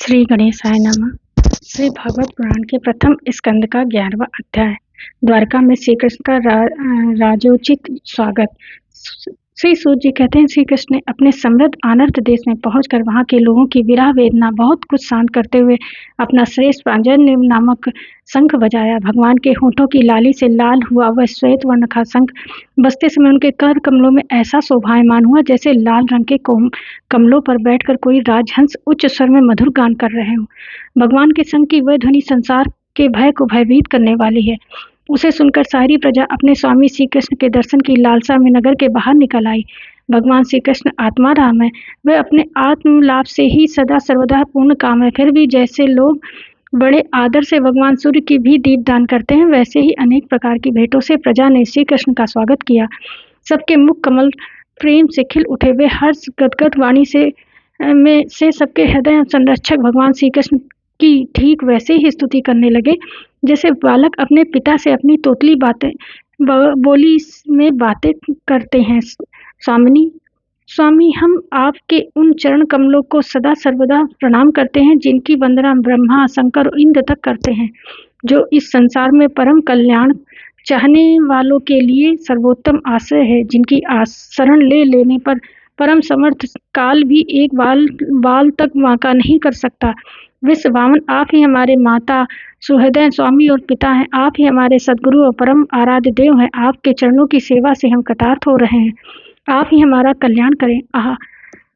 श्री गणेशाय नमः। श्री भागवत पुराण के प्रथम स्कंद का 11वां अध्याय। द्वारका में श्री कृष्ण का राजोचित स्वागत। श्री सूत जी कहते हैं, श्री कृष्ण ने अपने समृद्ध आनर्त देश में पहुंचकर वहां के लोगों की विरह वेदना बहुत कुछ शांत करते हुए अपना श्रेष्ठ पांजन्य नामक शंख बजाया। भगवान के होठों की लाली से लाल हुआ वह श्वेत वर्ण का शंख बजते समय उनके कर कमलों में ऐसा शोभायमान हुआ जैसे लाल रंग के कमलों पर बैठकर कोई राजहंस उच्च स्वर में मधुर गान कर रहे हों। भगवान के शंख की वह ध्वनि संसार के भय को भयभीत करने वाली है। उसे सुनकर सारी प्रजा अपने स्वामी श्री कृष्ण के दर्शन की लालसा में नगर के बाहर निकल आई। भगवान श्री कृष्ण आत्मा राम है, वे अपने आत्म लाभ से ही सदा सर्वदा पूर्ण काम है। फिर भी जैसे लोग बड़े आदर से भगवान सूर्य की भी दीपदान करते हैं, वैसे ही अनेक प्रकार की भेंटों से प्रजा ने श्री कृष्ण का स्वागत किया। सबके मुख कमल प्रेम से खिल उठे। वे हर्ष गदगद वाणी से सबके हृदय संरक्षक भगवान श्री कृष्ण की ठीक वैसे ही स्तुति करने लगे जैसे बालक अपने पिता से अपनी तोतली बोली में बातें करते हैं। स्वामी, हम आपके उन चरण कमलों को सदा सर्वदा प्रणाम करते हैं जिनकी वंदना ब्रह्मा शंकर और इंद्र तक करते हैं, जो इस संसार में परम कल्याण चाहने वालों के लिए सर्वोत्तम आश्रय है, जिनकी शरण ले लेने पर परम समर्थ काल भी एक बाल तक वांका नहीं कर सकता। विश्ववामन, आप ही हमारे माता सुहृदय स्वामी और पिता हैं। आप ही हमारे सद्गुरु और परम आराध्य देव हैं। आपके चरणों की सेवा से हम कृतार्थ हो रहे हैं। आप ही हमारा कल्याण करें।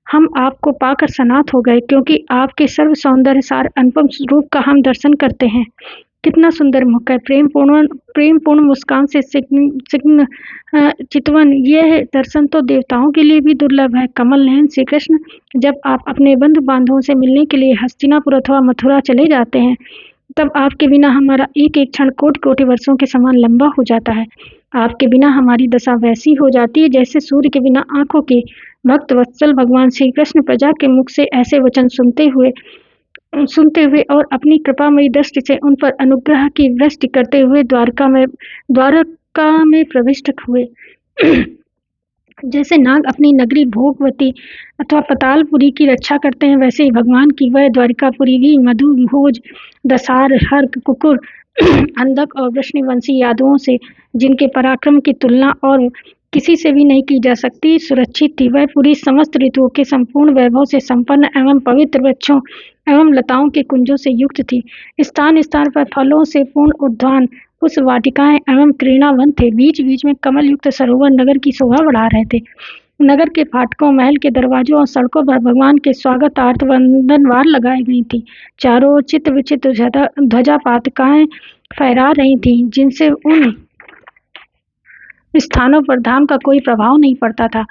हम आपको पाकर सनाथ हो गए, क्योंकि आपके सर्व सौंदर्य सार अनुपम रूप का हम दर्शन करते हैं। कितना सुंदर मुख है, प्रेम पूर्ण मुस्कान से सिग्न चितवन। यह दर्शन तो देवताओं के लिए भी दुर्लभ है। कमल नयन श्री कृष्ण, जब आप अपने बंधु बांधवों से मिलने के लिए हस्तिनापुर अथवा मथुरा चले जाते हैं, तब आपके बिना हमारा एक एक क्षण कोटि कोटि वर्षों के समान लंबा हो जाता है। आपके बिना हमारी दशा वैसी हो जाती है जैसे सूर्य के बिना आंखों की। भक्त वत्सल भगवान श्री कृष्ण प्रजा के मुख से ऐसे वचन सुनते हुए और अपनी कृपामयी दृष्टि से उन पर अनुग्रह की वृष्टि करते हुए द्वारका में प्रविष्ट हुए। जैसे नाग अपनी नगरी भोगवती अथवा पतालपुरी की रक्षा करते हैं, वैसे ही भगवान की वह द्वारिकापुरी भी मधु, भोज, दसार, हर्क, कुकुर, अंधक और वृष्णिवंशी यादवों से, जिनके पराक्रम की तुलना और किसी से भी नहीं की जा सकती, सुरक्षित थी। वह पूरी समस्त ऋतुओं के संपूर्ण वैभव से संपन्न एवं पवित्र वृक्षों एवं लताओं के कुंजों से युक्त थी। स्थान स्थान पर फलों से पूर्ण उद्यान, पुष्प वाटिकाएं एवं क्रीड़ावन थे। बीच बीच में कमल युक्त सरोवर नगर की शोभा बढ़ा रहे थे। नगर के फाटकों, महल के दरवाजों और सड़कों पर भगवान के स्वागतार्थ वंदनवार लगाई गई थी। चारों ओर चित्र विचित्र ध्वजा पातकाएं फहरा रही थी, जिनसे उन स्थानों पर धाम का कोई प्रभाव नहीं पड़ता था।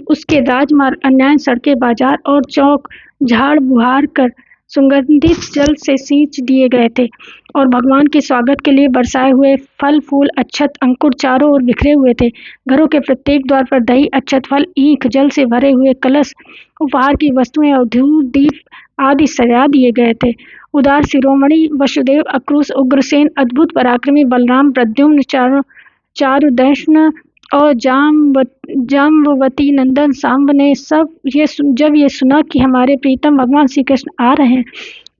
उसके राजमार्ग, अन्याय सड़कें, बाजार और चौक झाड़ बुहार कर सुगंधित जल से सींच दिए गए थे और भगवान के स्वागत के लिए बरसाए हुए फल, फूल, अक्षत, अंकुर चारों ओर बिखरे हुए थे। घरों के प्रत्येक द्वार पर दही, अक्षत, फल, ईख, जल से भरे हुए कलश, उपहार की वस्तुएं और धूप दीप आदि सजा दिए गए थे। उदार शिरोमणि वसुदेव, अक्रूस, उग्रसेन, अद्भुत पराक्रमी बलराम, प्रद्युम्न, चारुदर्शन और जाम्बवती नंदन सांब ने जब ये सुना कि हमारे प्रीतम भगवान श्री कृष्ण आ रहे हैं,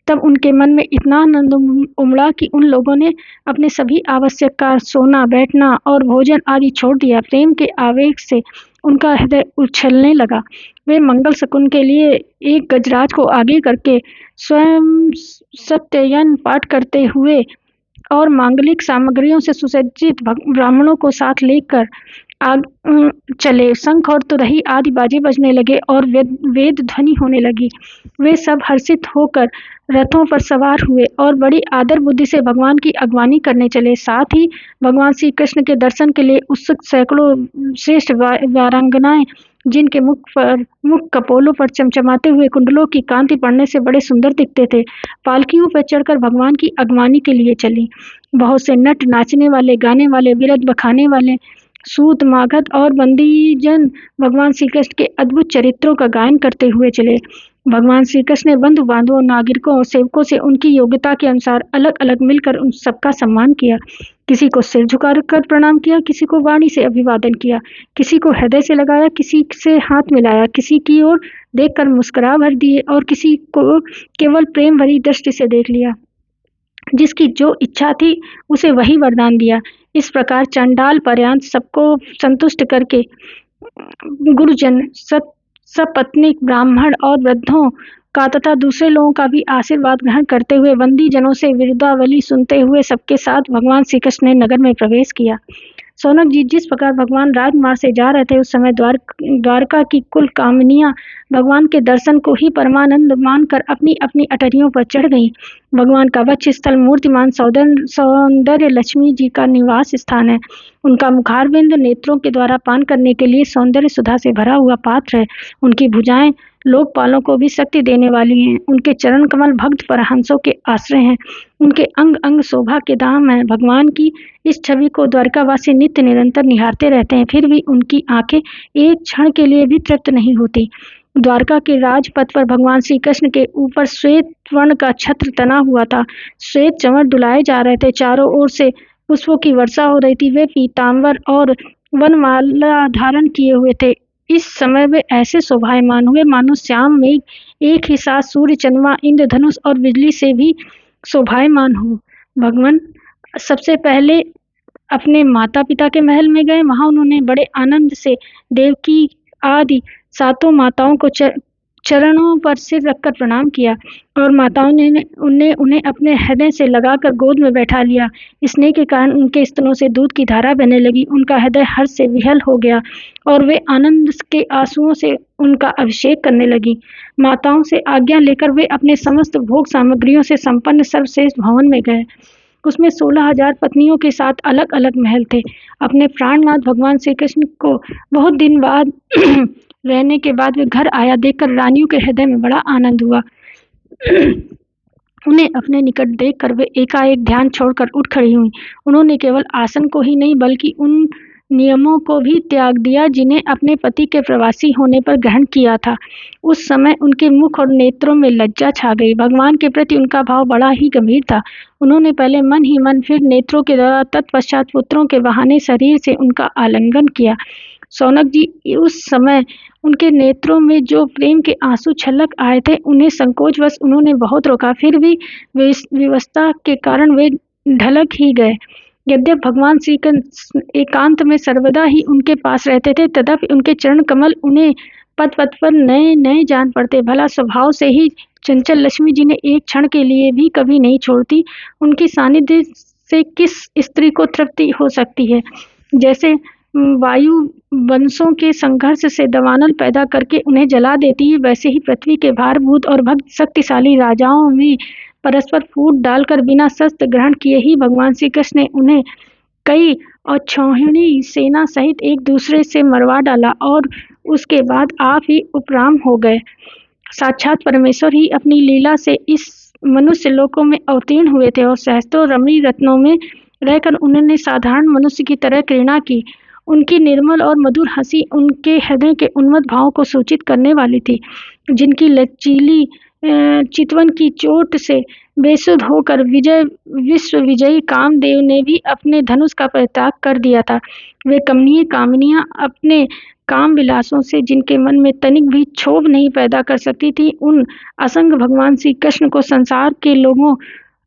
तब उनके मन में इतना आनंद उमड़ा कि उन लोगों ने अपने सभी आवश्यक कार्य, सोना, बैठना और भोजन आदि छोड़ दिया। प्रेम के आवेग से उनका हृदय उछलने लगा। वे मंगल शकुन के लिए एक गजराज को आगे करके स्वयं सत्ययन पाठ करते हुए और मांगलिक सामग्रियों से सुसज्जित ब्राह्मणों को साथ लेकर चले। शंख और तुरही आदि बाजे बजने लगे और वेद ध्वनि होने लगी। वे सब हर्षित होकर रथों पर सवार हुए और बड़ी आदर बुद्धि से भगवान की अगवानी करने चले। साथ ही भगवान श्री कृष्ण के दर्शन के लिए उत्सुक सैकड़ों श्रेष्ठ वीरांगनाएं, जिनके मुख कपोलों पर चमचमाते हुए कुंडलों की कांति पड़ने से बड़े सुंदर दिखते थे, पालकियों पर चढ़कर भगवान की अगवानी के लिए चली। बहुत से नट, नाचने वाले, गाने वाले, बिरद बखाने वाले, सूत, मागध और बंदीजन भगवान श्री कृष्ण के अद्भुत चरित्रों का गायन करते हुए चले। भगवान श्री कृष्ण ने बंधु बांधवों, नागरिकों और सेवकों से उनकी योग्यता के अनुसार अलग अलग मिलकर उन सबका सम्मान किया। किसी को सिर झुकाकर प्रणाम किया, किसी को वाणी से अभिवादन किया, किसी को हृदय से लगाया, किसी से हाथ मिलाया, किसी की ओर देखकर मुस्कुरा भर दिए और किसी को केवल प्रेम भरी दृष्टि से देख लिया। जिसकी जो इच्छा थी उसे वही वरदान दिया। इस प्रकार चंडाल पर्यंत सबको संतुष्ट करके गुरुजन, सपत्नीक ब्राह्मण और वृद्धों का तथा दूसरे लोगों का भी आशीर्वाद ग्रहण करते हुए बंदी जनों से विदावली सुनते हुए सबके साथ भगवान श्री कृष्ण ने नगर में प्रवेश किया। सौनक जी, जिस प्रकार भगवान राजमार्ग से जा रहे थे उस समय द्वारका की कुल कामनियां भगवान के दर्शन को ही परमानंद मानकर अपनी अपनी अटरियों पर चढ़ गईं। भगवान का वक्ष स्थल मूर्तिमान सौंदर्य लक्ष्मी जी का निवास स्थान है। उनका मुखारविंद नेत्रों के द्वारा पान करने के लिए सौंदर्य सुधा से भरा हुआ पात्र है। उनकी भुजाएं लोकपालों को भी शक्ति देने वाली हैं। उनके चरण कमल भक्त परहंसों के आश्रय हैं। उनके अंग अंग शोभा के धाम हैं। भगवान की इस छवि को द्वारकावासी नित्य निरंतर निहारते रहते हैं, फिर भी उनकी आंखें एक क्षण के लिए भी तृप्त नहीं होती। द्वारका के राजपथ पर भगवान श्री कृष्ण के ऊपर श्वेत वर्ण का छत्र तना हुआ था। श्वेत चंवर डुलाए जा रहे थे। चारों ओर से पुष्पों की वर्षा हो रही थी। वे पीतांबर और वनमाला धारण किए हुए थे। इस समय वे ऐसे शोभायमान हुए मानो श्याम मेघ एक ही साथ सूर्य, चंद्रमा, इंद्रधनुष और बिजली से भी शोभायमान हो। भगवान सबसे पहले अपने माता पिता के महल में गए। वहां उन्होंने बड़े आनंद से देवकी आदि सातों माताओं को चरणों पर सिर रखकर प्रणाम किया और माताओं ने उन्हें अपने हृदय से लगाकर गोद में बैठा लिया। स्नेह के कारण उनके स्तनों से दूध की धारा बहने लगी। उनका हृदय हर्ष से विहल हो गया और वे आनंद के आंसुओं से उनका अभिषेक करने लगी। माताओं से आज्ञा लेकर वे अपने समस्त भोग सामग्रियों से संपन्न सर्वश्रेष्ठ भवन में गए। उसमें 16,000 पत्नियों के साथ अलग अलग महल थे। अपने प्राणनाथ भगवान श्री कृष्ण को बहुत दिन बाद रहने के बाद वे घर आया देखकर रानियों के हृदय में बड़ा आनंद हुआ। उन्हें अपने निकट देखकर वे एकाएक ध्यान छोड़कर उठ खड़ी हुई। उन्होंने केवल आसन को ही नहीं बल्कि उन नियमों को भी त्याग दिया जिन्हें अपने पति के प्रवासी होने पर ग्रहण किया था। उस समय उनके मुख और नेत्रों में लज्जा छा गई। भगवान के प्रति उनका भाव बड़ा ही गंभीर था। उन्होंने पहले मन ही मन, फिर नेत्रों के द्वारा, तत्पश्चात पुत्रों के बहाने शरीर से उनका आलिंगन किया। सौनक जी, उस समय उनके नेत्रों में जो प्रेम के आंसू छलक आए थे उन्हें संकोचवश उन्होंने बहुत रोका, फिर भी विवशता के कारण वे ढलक ही गए। यद्यप भगवान श्री कृष्ण एकांत में सर्वदा ही उनके पास रहते थे, तथापि उनके चरण कमल उन्हें पद पद पर नए नए जान पड़ते। भला स्वभाव से ही चंचल लक्ष्मी जी ने एक क्षण के लिए भी कभी नहीं छोड़ती। उनकी सानिध्य से किस स्त्री को तृप्ति हो सकती है। जैसे वायु वंशों के संघर्ष से दवानल पैदा करके उन्हें जला देती है, वैसे ही पृथ्वी के भारभूत और भक्त शक्तिशाली राजाओं में परस्पर फूट डालकर बिना शस्त्र ग्रहण किए ही भगवान श्री कृष्ण ने उन्हें कई अक्षौहिणी सेना सहित एक दूसरे से मरवा डाला और उसके बाद आप ही उपराम हो गए। साक्षात परमेश्वर ही अपनी लीला से इस मनुष्य लोकों में अवतीर्ण हुए थे और सहस्त्रों रमणी रत्नों में रहकर उन्होंने साधारण मनुष्य की तरह क्रीड़ा की। उनकी निर्मल और मधुर हंसी उनके हृदय के उन्मत्त भावों को सूचित करने वाली थी। जिनकी लचीली चितवन की चोट से बेसुध होकर विश्व विजयी कामदेव ने भी अपने धनुष का परित्याग कर दिया था। वे कमनीय कामनियां अपने काम विलासों से जिनके मन में तनिक भी क्षोभ नहीं पैदा कर सकती थी, उन असंग भगवान श्री कृष्ण को संसार के लोगों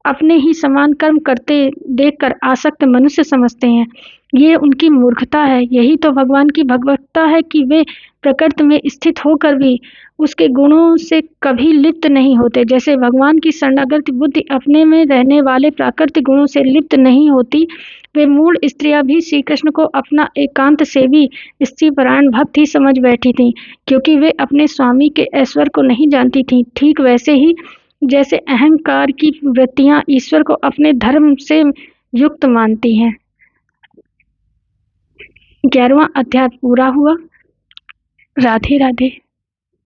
अपने ही समान कर्म करते देखकर आसक्त मनुष्य समझते हैं। ये उनकी मूर्खता है। यही तो भगवान की भगवत्ता है कि वे प्रकृति में स्थित होकर भी उसके गुणों से कभी लिप्त नहीं होते। जैसे भगवान की शरणागत बुद्धि अपने में रहने वाले प्राकृतिक गुणों से लिप्त नहीं होती, वे मूल स्त्रियां भी श्री कृष्ण को अपना एकांत सेवी स्त्रीपरायण भक्त ही समझ बैठी थीं, क्योंकि वे अपने स्वामी के ऐश्वर्य को नहीं जानती थीं। ठीक वैसे ही जैसे अहंकार की वृत्तियां ईश्वर को अपने धर्म से युक्त मानती हैं। 11वां अध्याय पूरा हुआ। राधे राधे।